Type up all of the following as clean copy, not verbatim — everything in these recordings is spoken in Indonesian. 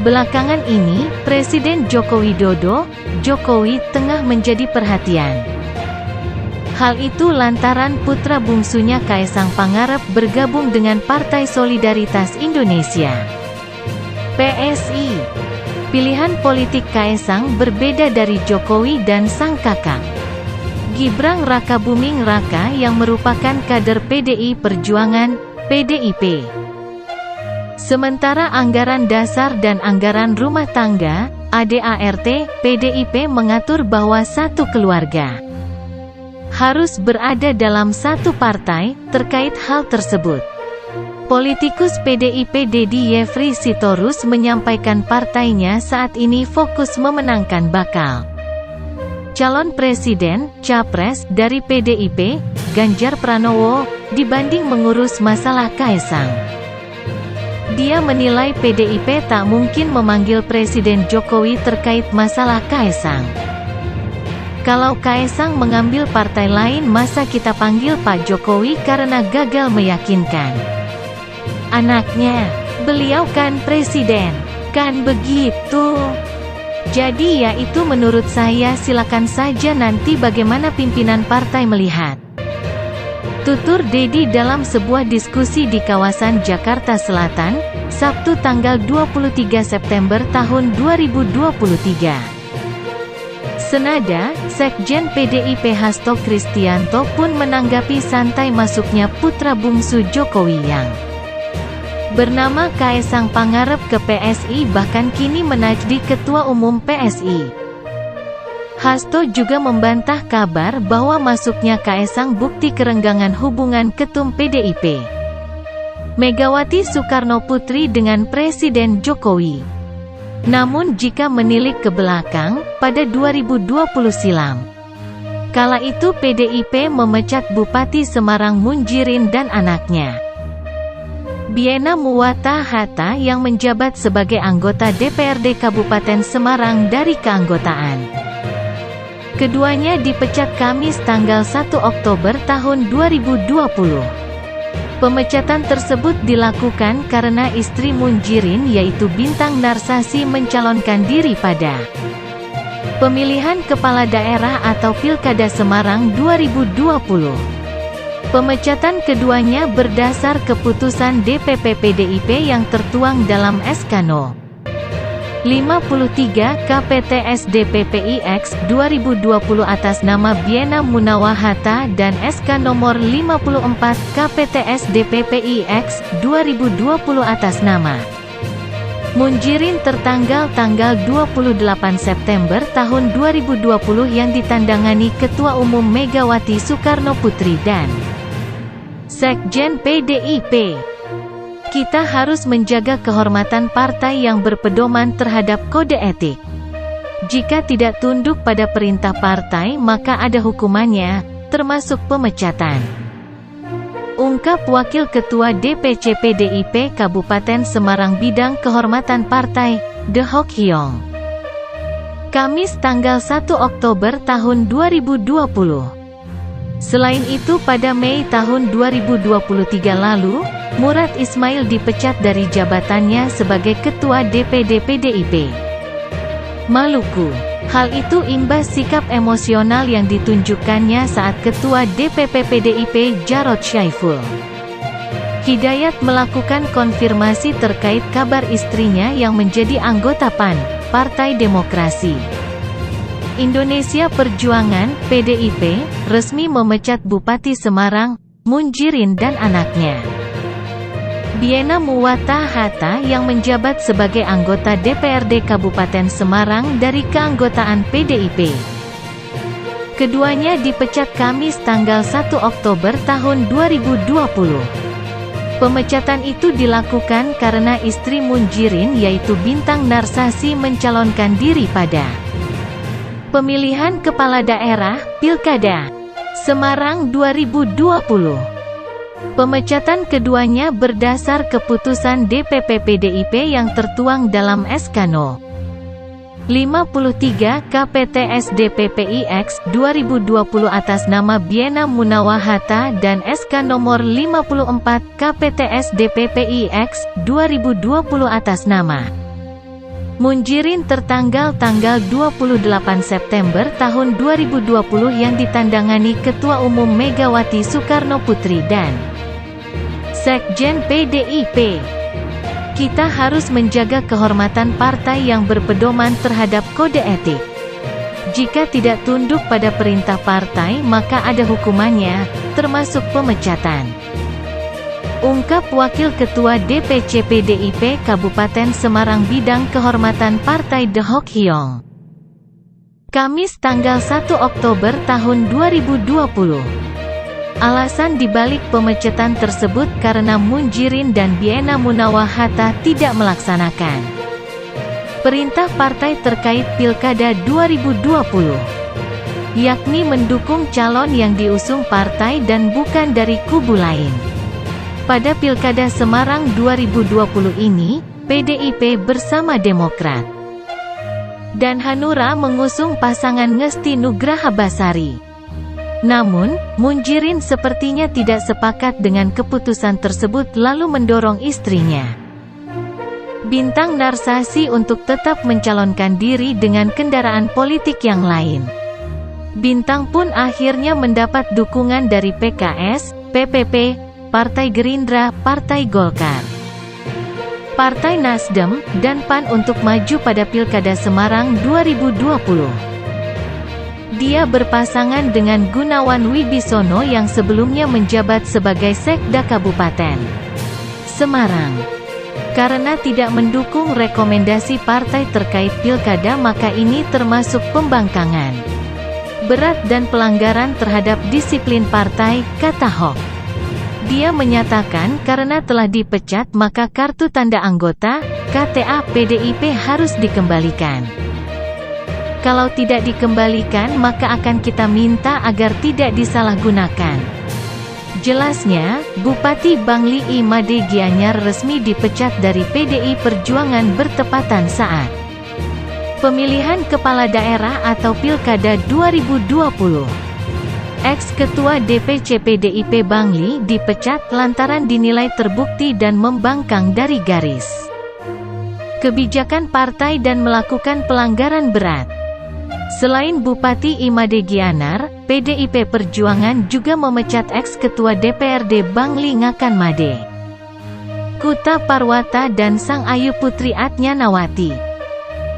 Belakangan ini, Presiden Joko Widodo, Jokowi, tengah menjadi perhatian. Hal itu lantaran putra bungsunya Kaesang Pangarep bergabung dengan Partai Solidaritas Indonesia (PSI). Pilihan politik Kaesang berbeda dari Jokowi dan sang kakak, Gibran Rakabuming Raka, yang merupakan kader PDI Perjuangan (PDIP). Sementara anggaran dasar dan anggaran rumah tangga (ADART) PDIP mengatur bahwa satu keluarga harus berada dalam satu partai. Terkait hal tersebut, politikus PDIP Deddy Yefri Sitorus menyampaikan partainya saat ini fokus memenangkan bakal calon presiden, capres dari PDIP, Ganjar Pranowo, dibanding mengurus masalah Kaesang. Dia menilai PDIP tak mungkin memanggil Presiden Jokowi terkait masalah Kaesang. Kalau Kaesang mengambil partai lain, masa kita panggil Pak Jokowi karena gagal meyakinkan anaknya? Beliau kan presiden, kan begitu? Jadi ya itu menurut saya, silakan saja nanti bagaimana pimpinan partai melihat. Tutur Deddy dalam sebuah diskusi di kawasan Jakarta Selatan, Sabtu tanggal 23 September tahun 2023. Senada, Sekjen PDIP Hasto Kristianto pun menanggapi santai masuknya putra bungsu Jokowi yang bernama Kaesang Pangarep ke PSI, bahkan kini menajdi Ketua Umum PSI. Hasto juga membantah kabar bahwa masuknya Kaesang bukti kerenggangan hubungan Ketum PDIP Megawati Soekarnoputri dengan Presiden Jokowi. Namun jika menilik ke belakang, pada 2020 silam, kala itu PDIP memecat Bupati Semarang Munjirin dan anaknya, Biena Muwata Hatta, yang menjabat sebagai anggota DPRD Kabupaten Semarang dari keanggotaan. Keduanya dipecat Kamis tanggal 1 Oktober tahun 2020. Pemecatan tersebut dilakukan karena istri Munjirin, yaitu Bintang Narsasi, mencalonkan diri pada pemilihan kepala daerah atau Pilkada Semarang 2020. Pemecatan keduanya berdasar keputusan DPP PDIP yang tertuang dalam SK No. 53 KPTS DPPIX 2020 atas nama Biena Munawa Hatta dan SK nomor 54 KPTS DPPIX 2020 atas nama Munjirin tertanggal tanggal 28 September tahun 2020 yang ditandangani Ketua Umum Megawati Soekarnoputri dan Sekjen PDIP. Kita harus menjaga kehormatan partai yang berpedoman terhadap kode etik. Jika tidak tunduk pada perintah partai, maka ada hukumannya, termasuk pemecatan. Ungkap Wakil Ketua DPC PDIP Kabupaten Semarang Bidang Kehormatan Partai, De Hock Hyong. Kamis tanggal 1 Oktober tahun 2020. Selain itu, pada Mei tahun 2023 lalu, Murad Ismail dipecat dari jabatannya sebagai Ketua DPD PDIP Maluku. Hal itu imbas sikap emosional yang ditunjukkannya saat Ketua DPP PDIP Jarod Syaiful Hidayat melakukan konfirmasi terkait kabar istrinya yang menjadi anggota PAN, Partai Demokrasi Indonesia Perjuangan, PDIP, resmi memecat Bupati Semarang, Munjirin dan anaknya, Biena Muwata Hatta, yang menjabat sebagai anggota DPRD Kabupaten Semarang dari keanggotaan PDIP. Keduanya dipecat Kamis tanggal 1 Oktober tahun 2020. Pemecatan itu dilakukan karena istri Munjirin, yaitu Bintang Narsasi, mencalonkan diri pada pemilihan kepala daerah Pilkada Semarang 2020. Pemecatan keduanya berdasar keputusan DPP PDIP yang tertuang dalam SK No. 53 KPTS DPPIX 2020 atas nama Biena Munawa Hatta dan SK nomor 54 KPTS DPPIX 2020 atas nama Munjirin tertanggal tanggal 28 September tahun 2020 yang ditandangani Ketua Umum Megawati Soekarnoputri dan Sekjen PDIP. Kita harus menjaga kehormatan partai yang berpedoman terhadap kode etik. Jika tidak tunduk pada perintah partai maka ada hukumannya, termasuk pemecatan. Ungkap Wakil Ketua DPC PDIP Kabupaten Semarang Bidang Kehormatan Partai De Hock Hyong. Kamis tanggal 1 Oktober tahun 2020. Alasan dibalik pemecatan tersebut karena Munjirin dan Biena Munawah Hatta tidak melaksanakan perintah partai terkait Pilkada 2020, yakni mendukung calon yang diusung partai dan bukan dari kubu lain. Pada Pilkada Semarang 2020 ini, PDIP bersama Demokrat dan Hanura mengusung pasangan Ngesti Nugraha Basari. Namun, Munjirin sepertinya tidak sepakat dengan keputusan tersebut lalu mendorong istrinya, Bintang Narsasi, untuk tetap mencalonkan diri dengan kendaraan politik yang lain. Bintang pun akhirnya mendapat dukungan dari PKS, PPP, Partai Gerindra, Partai Golkar, Partai Nasdem, dan PAN untuk maju pada Pilkada Semarang 2020. Dia berpasangan dengan Gunawan Wibisono yang sebelumnya menjabat sebagai Sekda Kabupaten Semarang. Karena tidak mendukung rekomendasi partai terkait pilkada maka ini termasuk pembangkangan berat dan pelanggaran terhadap disiplin partai, kata Hock. Dia menyatakan karena telah dipecat maka kartu tanda anggota, KTA PDIP harus dikembalikan. Kalau tidak dikembalikan maka akan kita minta agar tidak disalahgunakan. Jelasnya, Bupati Bangli Imade Gianyar resmi dipecat dari PDI Perjuangan bertepatan saat pemilihan kepala daerah atau Pilkada 2020. Ex-Ketua DPC PDIP Bangli dipecat lantaran dinilai terbukti dan membangkang dari garis kebijakan partai dan melakukan pelanggaran berat. Selain Bupati Imade Gianyar, PDIP Perjuangan juga memecat ex-ketua DPRD Bangli Ngakan Made Kuta Parwata dan Sang Ayu Putri Atnyanawati.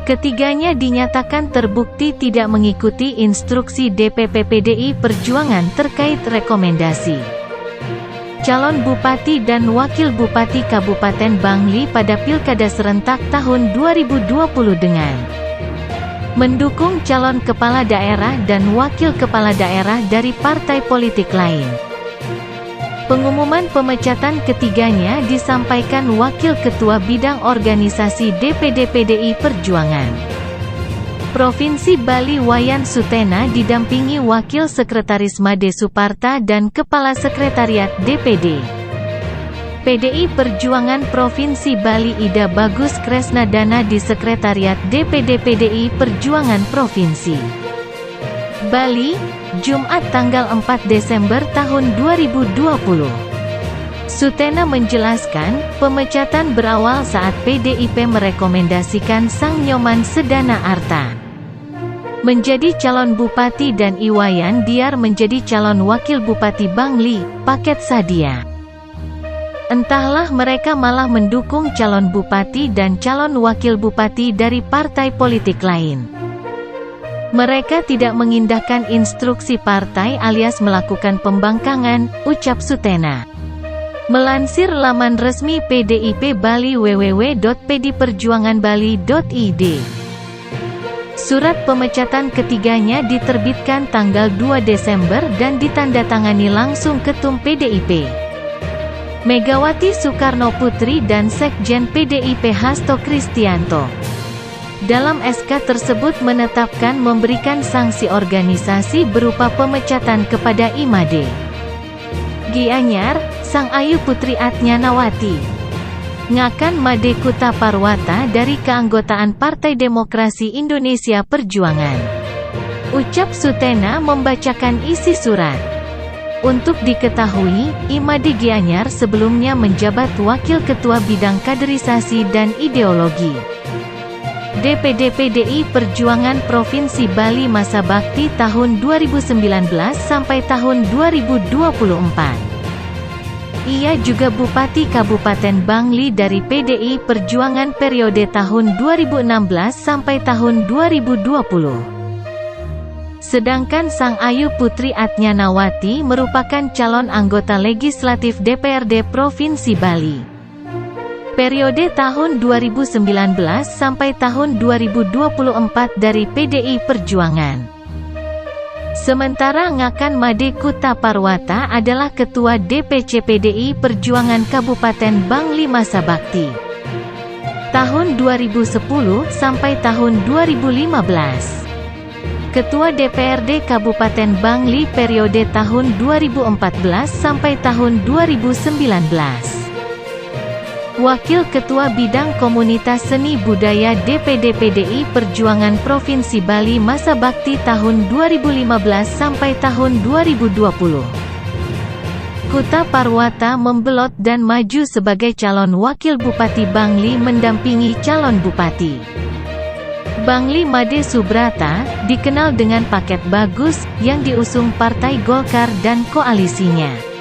Ketiganya dinyatakan terbukti tidak mengikuti instruksi DPP PDI Perjuangan terkait rekomendasi calon bupati dan wakil bupati Kabupaten Bangli pada Pilkada serentak tahun 2020 dengan mendukung calon kepala daerah dan wakil kepala daerah dari partai politik lain. Pengumuman pemecatan ketiganya disampaikan Wakil Ketua Bidang Organisasi DPD PDI Perjuangan Provinsi Bali Wayan Sutena didampingi Wakil Sekretaris Made Suparta dan Kepala Sekretariat DPD PDI Perjuangan Provinsi Bali Ida Bagus Kresnadana di Sekretariat DPD PDI Perjuangan Provinsi Bali, Jumat tanggal 4 Desember tahun 2020. Sutena menjelaskan, pemecatan berawal saat PDIP merekomendasikan Sang Nyoman Sedana Arta menjadi calon bupati dan Iwayan Diar menjadi calon wakil bupati Bangli, paket Sadia. Entahlah mereka malah mendukung calon bupati dan calon wakil bupati dari partai politik lain. Mereka tidak mengindahkan instruksi partai alias melakukan pembangkangan, ucap Sutena. Melansir laman resmi PDIP Bali www.pdperjuanganbali.id. Surat pemecatan ketiganya diterbitkan tanggal 2 Desember dan ditandatangani langsung Ketum PDIP Megawati Soekarnoputri dan Sekjen PDIP Hasto Kristianto. Dalam SK tersebut menetapkan memberikan sanksi organisasi berupa pemecatan kepada Imade Gianyar, Sang Ayu Putri Atnyanawati, Ngakan Made Kuta Parwata dari keanggotaan Partai Demokrasi Indonesia Perjuangan. Ucap Sutena membacakan isi surat. Untuk diketahui, Imade Gianyar sebelumnya menjabat Wakil Ketua Bidang Kaderisasi dan Ideologi DPD PDI Perjuangan Provinsi Bali masa bakti tahun 2019 sampai tahun 2024. Ia juga Bupati Kabupaten Bangli dari PDI Perjuangan periode tahun 2016 sampai tahun 2020. Sedangkan Sang Ayu Putri Atnyanawati merupakan calon anggota legislatif DPRD Provinsi Bali. Periode tahun 2019 sampai tahun 2024 dari PDI Perjuangan. Sementara Ngakan Made Kuta Parwata adalah Ketua DPC PDI Perjuangan Kabupaten Bangli masa bakti tahun 2010 sampai tahun 2015. Ketua DPRD Kabupaten Bangli periode tahun 2014 sampai tahun 2019. Wakil Ketua Bidang Komunitas Seni Budaya DPD PDI Perjuangan Provinsi Bali masa bakti tahun 2015 sampai tahun 2020. Kuta Parwata membelot dan maju sebagai calon Wakil Bupati Bangli mendampingi calon Bupati Bangli Made Subrata, dikenal dengan paket bagus, yang diusung Partai Golkar dan koalisinya.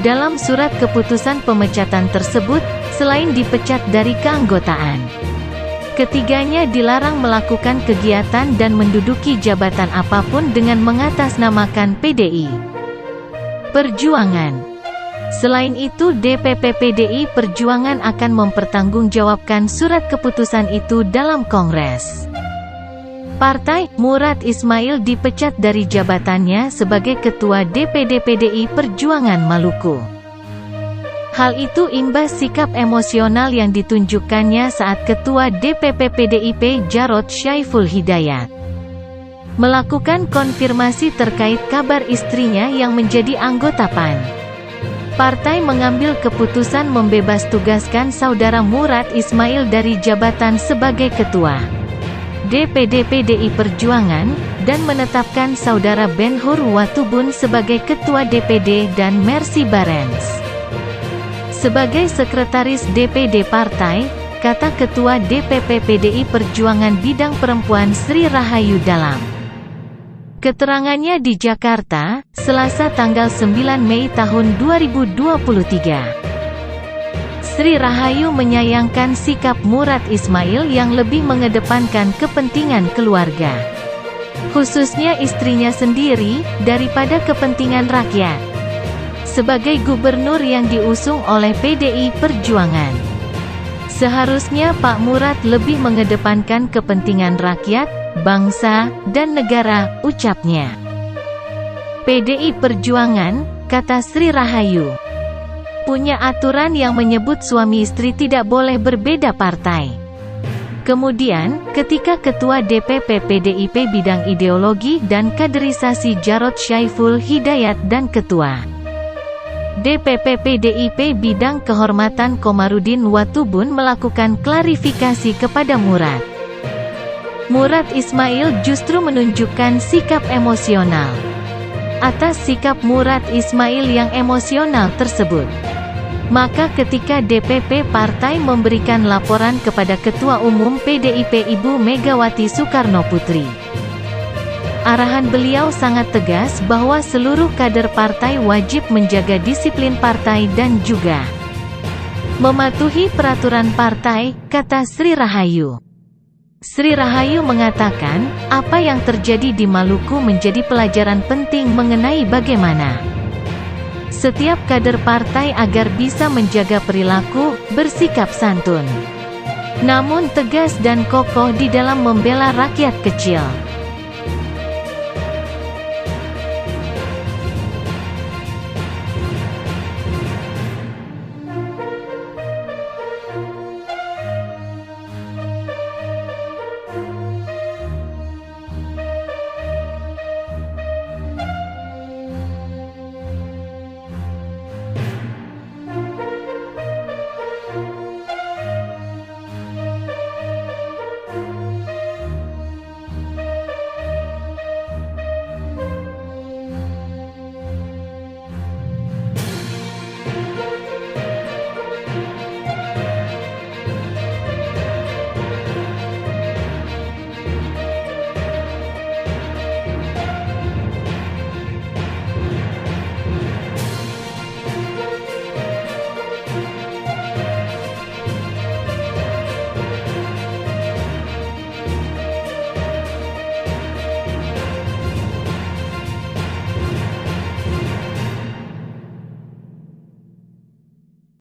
Dalam surat keputusan pemecatan tersebut, selain dipecat dari keanggotaan, ketiganya dilarang melakukan kegiatan dan menduduki jabatan apapun dengan mengatasnamakan PDI Perjuangan. Selain itu DPP PDI Perjuangan akan mempertanggungjawabkan surat keputusan itu dalam Kongres Partai. Murad Ismail dipecat dari jabatannya sebagai Ketua DPD PDI Perjuangan Maluku. Hal itu imbas sikap emosional yang ditunjukkannya saat Ketua DPP PDIP Jarod Syaiful Hidayat melakukan konfirmasi terkait kabar istrinya yang menjadi anggota PAN. Partai mengambil keputusan membebas tugaskan saudara Murad Ismail dari jabatan sebagai Ketua DPD PDI Perjuangan, dan menetapkan saudara Ben Hur Watubun sebagai Ketua DPD dan Mercy Barens sebagai Sekretaris DPD Partai, kata Ketua DPP PDI Perjuangan Bidang Perempuan Sri Rahayu dalam keterangannya di Jakarta, Selasa tanggal 9 Mei tahun 2023. Sri Rahayu menyayangkan sikap Murad Ismail yang lebih mengedepankan kepentingan keluarga, khususnya istrinya sendiri, daripada kepentingan rakyat. Sebagai gubernur yang diusung oleh PDI Perjuangan, seharusnya Pak Murad lebih mengedepankan kepentingan rakyat, bangsa, dan negara, ucapnya. PDI Perjuangan, kata Sri Rahayu, punya aturan yang menyebut suami istri tidak boleh berbeda partai. Kemudian, ketika Ketua DPP PDIP Bidang Ideologi dan Kaderisasi Jarod Syaiful Hidayat dan Ketua DPP PDIP Bidang Kehormatan Komarudin Watubun melakukan klarifikasi kepada Murad Ismail justru menunjukkan sikap emosional. Atas sikap Murad Ismail yang emosional tersebut, maka ketika DPP Partai memberikan laporan kepada Ketua Umum PDIP Ibu Megawati Soekarnoputri, arahan beliau sangat tegas bahwa seluruh kader partai wajib menjaga disiplin partai dan juga mematuhi peraturan partai, kata Sri Rahayu. Sri Rahayu mengatakan, apa yang terjadi di Maluku menjadi pelajaran penting mengenai bagaimana setiap kader partai agar bisa menjaga perilaku, bersikap santun, namun tegas dan kokoh di dalam membela rakyat kecil.